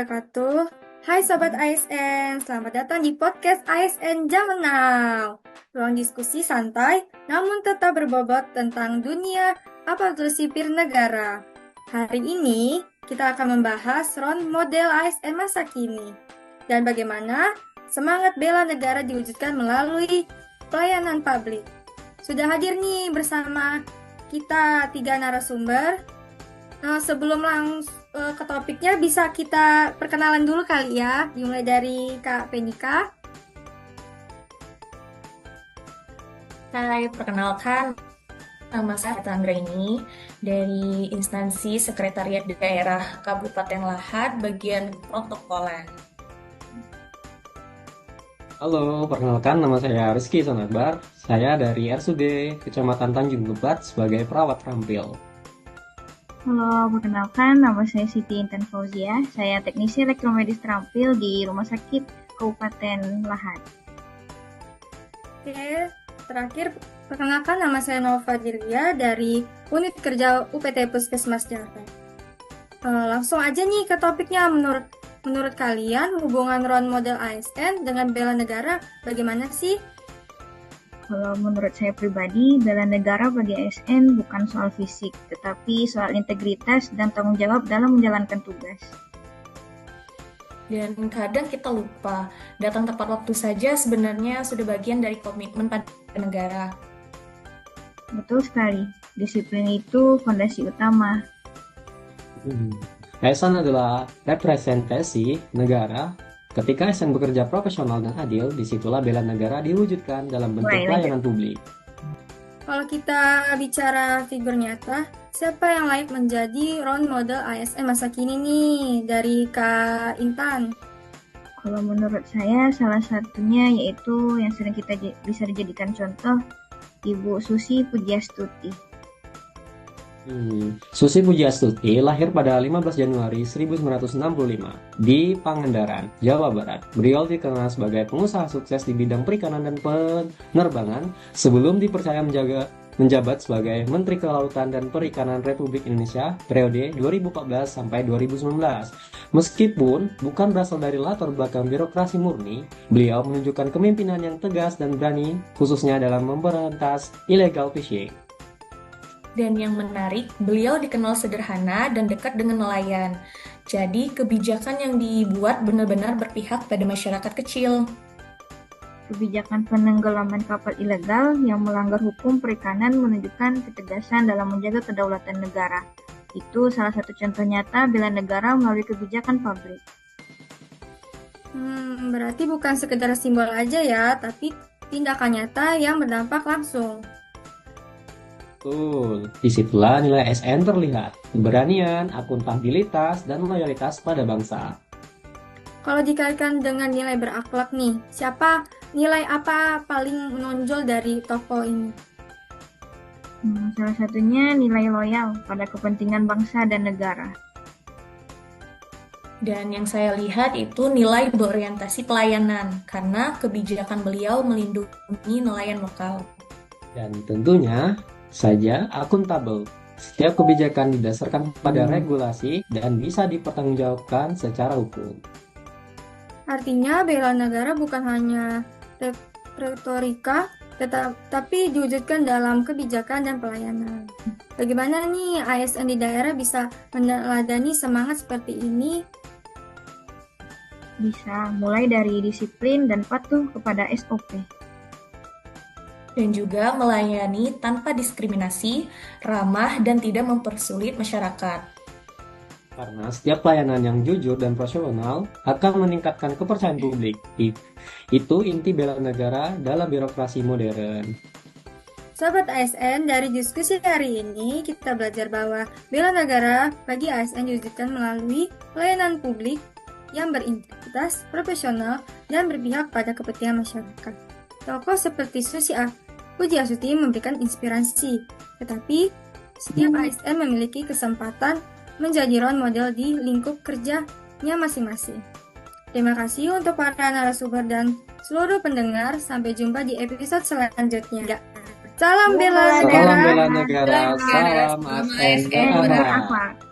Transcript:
wabarakatuh. Hai Sobat ASN, selamat datang di podcast ASN Zaman Now. Ruang diskusi santai, namun tetap berbobot tentang dunia aparatur sipil negara. Hari ini, kita akan membahas role model ASN masa kini. Dan bagaimana semangat bela negara diwujudkan melalui pelayanan publik. Sudah hadir nih bersama kita 3 narasumber. Sebelum langsung ke topiknya, bisa kita perkenalan dulu kali ya, dimulai dari Kak Penika. Hai, perkenalkan, nama saya Anggraini dari instansi Sekretariat Daerah Kabupaten Lahat, bagian protokolan. Halo, perkenalkan nama saya Rizky Sonakbar. Saya dari RSUD Kecamatan Tanjung Lebat sebagai perawat rampil. Halo, perkenalkan nama saya Siti Intan Fauzia. Saya teknisi elektromedis terampil di Rumah Sakit Kabupaten Lahat. Oke, terakhir perkenalkan nama saya Nova Dirlia dari Unit Kerja UPT Puskesmas Jateng. Langsung aja nih ke topiknya. Menurut kalian hubungan role model ASN dengan bela negara bagaimana sih? Kalau menurut saya pribadi, bela negara bagi ASN bukan soal fisik, tetapi soal integritas dan tanggung jawab dalam menjalankan tugas. Dan kadang kita lupa, datang tepat waktu saja sebenarnya sudah bagian dari komitmen pada negara. Betul sekali, disiplin itu fondasi utama. ASN adalah representasi negara. Ketika ASN bekerja profesional dan adil, disitulah bela negara diwujudkan dalam bentuk pelayanan publik. Kalau kita bicara figur nyata, siapa yang layak menjadi role model ASN masa kini nih dari Kak Intan? Kalau menurut saya, salah satunya yaitu yang sering kita bisa dijadikan contoh, Ibu Susi Pujiastuti. Susi Pujiastuti lahir pada 15 Januari 1965 di Pangandaran, Jawa Barat. Beliau dikenal sebagai pengusaha sukses di bidang perikanan dan penerbangan sebelum dipercaya menjabat sebagai Menteri Kelautan dan Perikanan Republik Indonesia periode 2014 sampai 2019. Meskipun bukan berasal dari latar belakang birokrasi murni, beliau menunjukkan kepemimpinan yang tegas dan berani, khususnya dalam memberantas illegal fishing. Dan yang menarik, beliau dikenal sederhana dan dekat dengan nelayan. Jadi kebijakan yang dibuat benar-benar berpihak pada masyarakat kecil. Kebijakan penenggelaman kapal ilegal yang melanggar hukum perikanan menunjukkan ketegasan dalam menjaga kedaulatan negara. Itu salah satu contoh nyata bela negara melalui kebijakan publik. Berarti bukan sekedar simbol aja ya, tapi tindakan nyata yang berdampak langsung. Betul, disitulah nilai ASN terlihat, keberanian, akuntabilitas, dan loyalitas pada bangsa. Kalau dikaitkan dengan nilai berakhlak nih, nilai apa paling menonjol dari tokoh ini? Salah satunya nilai loyal pada kepentingan bangsa dan negara. Dan yang saya lihat itu nilai berorientasi pelayanan, karena kebijakan beliau melindungi nelayan lokal. Dan tentunya saja akuntabel. Setiap kebijakan didasarkan pada regulasi dan bisa dipertanggungjawabkan secara hukum. Artinya bela negara bukan hanya retorika, tapi diwujudkan dalam kebijakan dan pelayanan. Bagaimana nih ASN di daerah bisa meneladani semangat seperti ini? Bisa mulai dari disiplin dan patuh kepada SOP. Dan juga melayani tanpa diskriminasi, ramah, dan tidak mempersulit masyarakat. Karena setiap pelayanan yang jujur dan profesional akan meningkatkan kepercayaan publik. Itu inti bela negara dalam birokrasi modern. Sobat ASN, dari diskusi hari ini kita belajar bahwa bela negara bagi ASN diwujudkan melalui pelayanan publik yang berintegritas, profesional, dan berpihak pada kepentingan masyarakat. Tokoh seperti Susi Pujiastuti memberikan inspirasi, tetapi setiap ASN memiliki kesempatan menjadi role model di lingkup kerjanya masing-masing. Terima kasih untuk para narasumber dan seluruh pendengar. Sampai jumpa di episode selanjutnya. Salam bela negara. Salam bela negara, salam ASN.